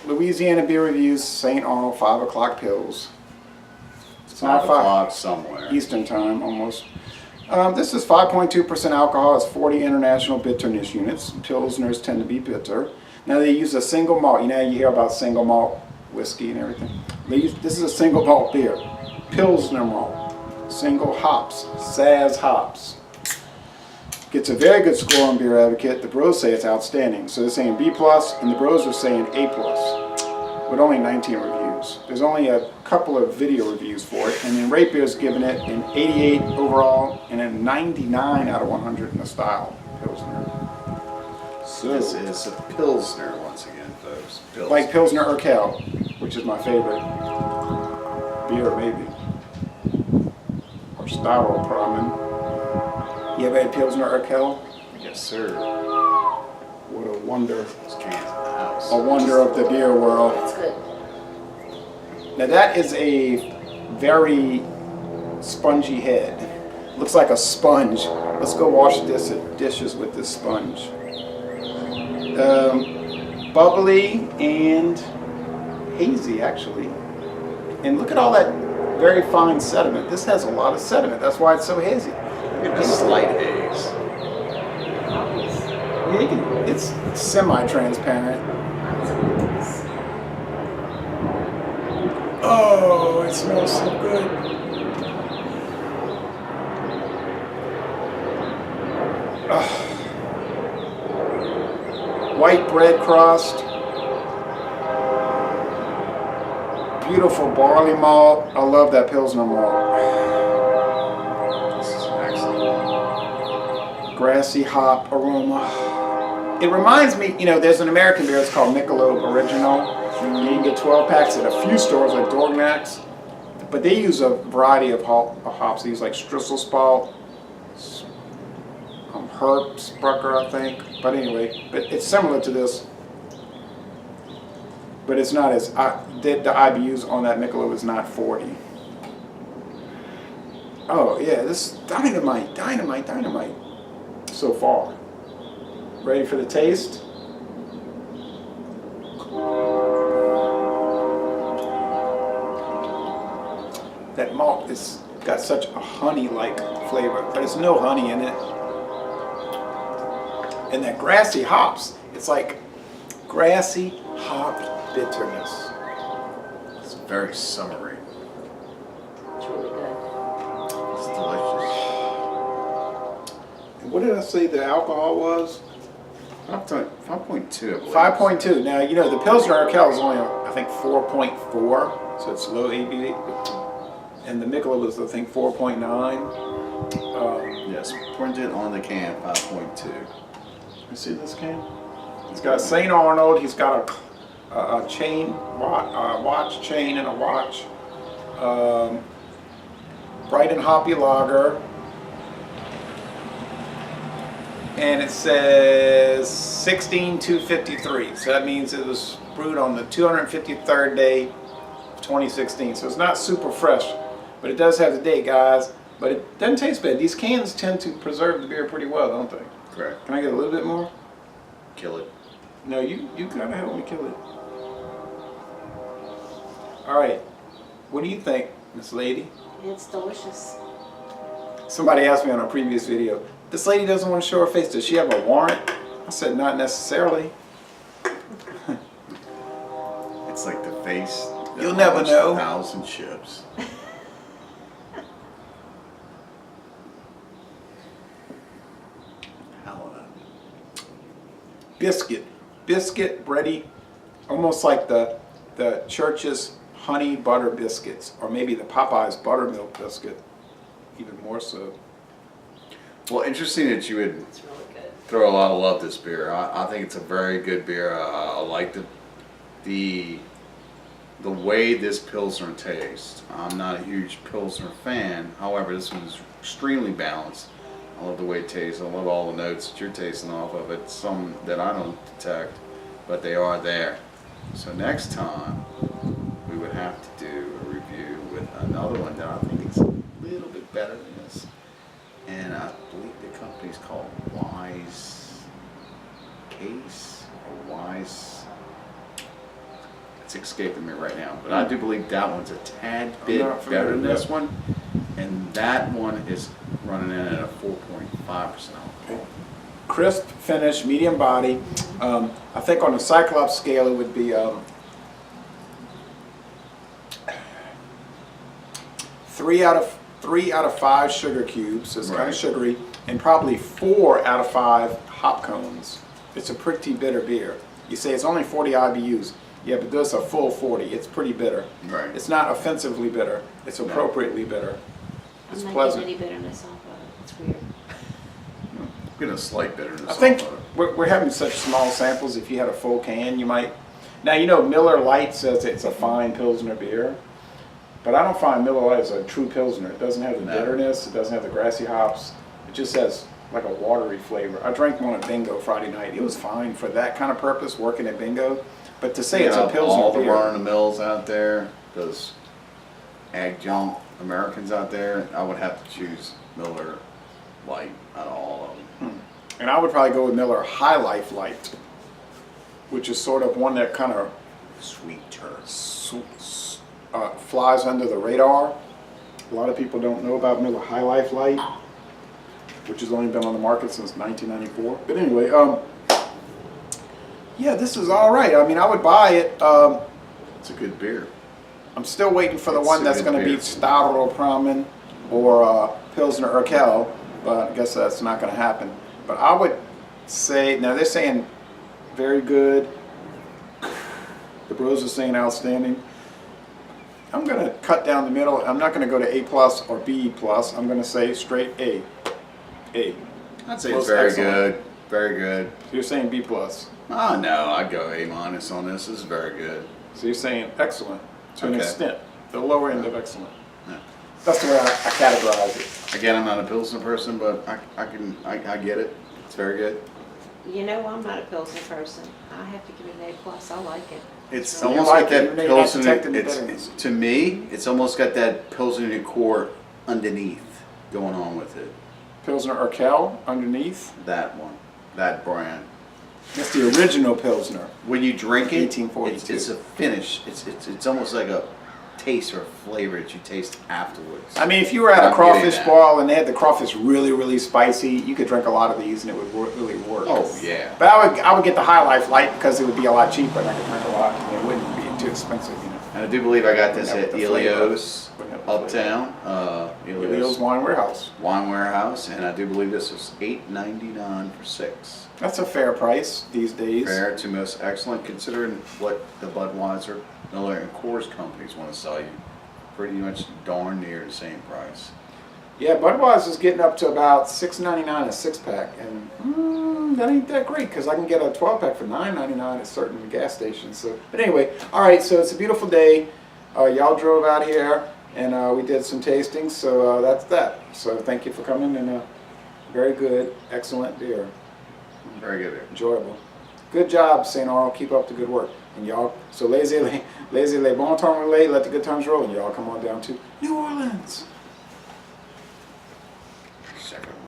Louisiana Beer Reviews, St. Arnold, 5 o'clock Pils. It's 5 o'clock somewhere. Eastern time, almost. This is 5.2% alcohol. It's 40 international bitterness units. Pilsners tend to be bitter. Now they use a single malt. You know, you hear about single malt whiskey and everything. This is a single malt beer. Pilsner malt. Single hops. Saaz hops. Gets a very good score on Beer Advocate. The bros say it's outstanding. So they're saying B+, and the bros are saying A+, with only 19 reviews. There's only a couple of video reviews for it, and then Rate Beer's given it an 88 overall and a 99 out of 100 in the style Pilsner. So this is a Pilsner once again, folks. Pilsner. Like Pilsner Urquell, which is my favorite beer, maybe. Or Staropramen. You ever had Pilsner Urquell? Yes, sir. What a wonder. Those cans in the house. A wonder of the beer world. That's good. Now that is a very spongy head. Looks like a sponge. Let's go wash dishes with this sponge. Bubbly and hazy, actually. And look at all that very fine sediment. This has a lot of sediment. That's why it's so hazy. Look at the slight haze. Yeah, it's semi-transparent. Oh, it smells so good. White bread crust. Beautiful barley malt. I love that Pilsner malt. This is excellent. Grassy hop aroma. It reminds me, you know, there's an American beer, it's called Michelob Original. You can get 12 packs at a few stores like Dorgnac's, but they use a variety of hops. They use like Strisselspalt, Herbsbrucker, I think. But anyway, but it's similar to this. But it's not as, the IBUs on that Michelob is not 40. Oh yeah, this is dynamite so far. Ready for the taste? That malt has got such a honey-like flavor, but there's no honey in it. And that grassy hops, it's like grassy hop bitterness. It's very summery. It's really good. It's delicious. And what did I say the alcohol was? 5.2, I believe. 5.2. Now, you know, the Pilsner Urquell is only, I think, 4.4, so it's low ABV. And the Michelob is, I think, 4.9. Yes, printed on the can, 5.2. You see this can? He's got St. Arnold. He's got a chain, watch chain, and a watch. Bright and hoppy lager. And it says 16/253. So that means it was brewed on the 253rd day of 2016. So it's not super fresh, but it does have the date, guys. But it doesn't taste bad. These cans tend to preserve the beer pretty well, don't they? Correct. Can I get a little bit more? Kill it. No, you gotta help me kill it. All right. What do you think, Miss Lady? It's delicious. Somebody asked me on a previous video, this lady doesn't want to show her face. Does she have a warrant? I said, not necessarily. It's like the face. that You'll never launched know. 1,000 ships. Helena. Biscuit, bready, almost like the Church's honey butter biscuits, or maybe the Popeye's buttermilk biscuit, even more so. Well, interesting that you would It's really good. throw a lot of love this beer. I think it's a very good beer. I like the way this Pilsner tastes. I'm not a huge Pilsner fan. However, this one's extremely balanced. I love the way it tastes. I love all the notes that you're tasting off of it. Some that I don't detect, but they are there. So next time, we would have to do a review with another one that I think is a little bit better than this. And I believe the company's called Wise Case or Wise. it's escaping me right now. But I do believe that one's a tad bit not familiar better than with this that. one. And that one is running in at a 4.5% alcohol. Okay. Crisp finish, medium body. I think on the Cyclops scale it would be 3 out of 5 sugar cubes. So it's kind Right. of sugary, and probably 4 out of 5 hop cones. It's a pretty bitter beer. You say it's only 40 IBUs. Yeah, but this is a full 40. It's pretty bitter. Right. It's not offensively bitter. It's appropriately bitter. It's I'm not pleasant. getting any bitterness off of it. It's weird. I'm getting a slight bitterness. I think off of it. we're having such small samples. If you had a full can, you might. Now, you know, Miller Lite says it's a fine Pilsner beer, but I don't find Miller Lite as a true Pilsner. It doesn't have the No. bitterness. It doesn't have the grassy hops. It just has like a watery flavor. I drank one at Bingo Friday night. It was fine for that kind of purpose, working at Bingo. But to say it's a Pilsner all the beer. run-of-the-mills out there, those adjunct Americans out there, I would have to choose Miller Lite out of all of them. And I would probably go with Miller High Life Light, which is sort of one that kind of Sweeter. flies under the radar. A lot of people don't know about Miller High Life Light, which has only been on the market since 1994. But anyway, yeah, this is all right. I mean, I would buy it. It's a good beer. I'm still waiting for the It's one a that's good going to beer. beat Staropramen or Pilsner Urquell, but I guess that's not going to happen. But I would say, now they're saying very good. The Bros are saying outstanding. I'm going to cut down the middle. I'm not going to go to A+ or B+. I'm going to say straight A. A. I'd say Most it's very excellent. good. Very good. So you're saying B+. Oh no, I'd go A- on this. This is very good. So you're saying excellent to an Okay. extent. The lower end of excellent. Yeah. That's the way I categorize it. Again, I'm not a Pilsner person, but I get it. It's very good. You know, I'm not a Pilsner person. I have to give it an A+. I like it. It's You almost like like it, that even though you're not Pilsner. detecting the bitterness. To me, it's almost got that Pilsner core underneath going on with it. Pilsner Urquell underneath. That one, that brand. That's the original Pilsner. When you drink it, 1842. it's a finish. It's almost like a taste or a flavor that you taste afterwards. I mean, if you were at a I'm crawfish getting that. boil and they had the crawfish really, really spicy, you could drink a lot of these and it would really work. Oh yeah. But I would get the High Life Light because it would be a lot cheaper and I could drink a lot and it wouldn't be too expensive, you know. And I do believe I got this Wouldn't at have the flavor. Elio's Wouldn't have the flavor. Uptown. Leo's Elio's Wine Warehouse. Wine Warehouse, and I do believe this was $8.99 for 6. That's a fair price these days. Fair to most excellent, considering what the Budweiser, Miller, and Coors companies want to sell you. Pretty much darn near the same price. Yeah, Budweiser's getting up to about $6.99 a 6-pack, and that ain't that great because I can get a 12-pack for $9.99 at certain gas stations. So, but anyway, all right. So it's a beautiful day. Y'all drove out here, and we did some tastings. So that's that. So thank you for coming, and very good, excellent beer, Very good beer. enjoyable. Good job, St. Arnold. Keep up the good work, and y'all. So lazy, bon temps relay. Let the good times roll, and y'all come on down to New Orleans.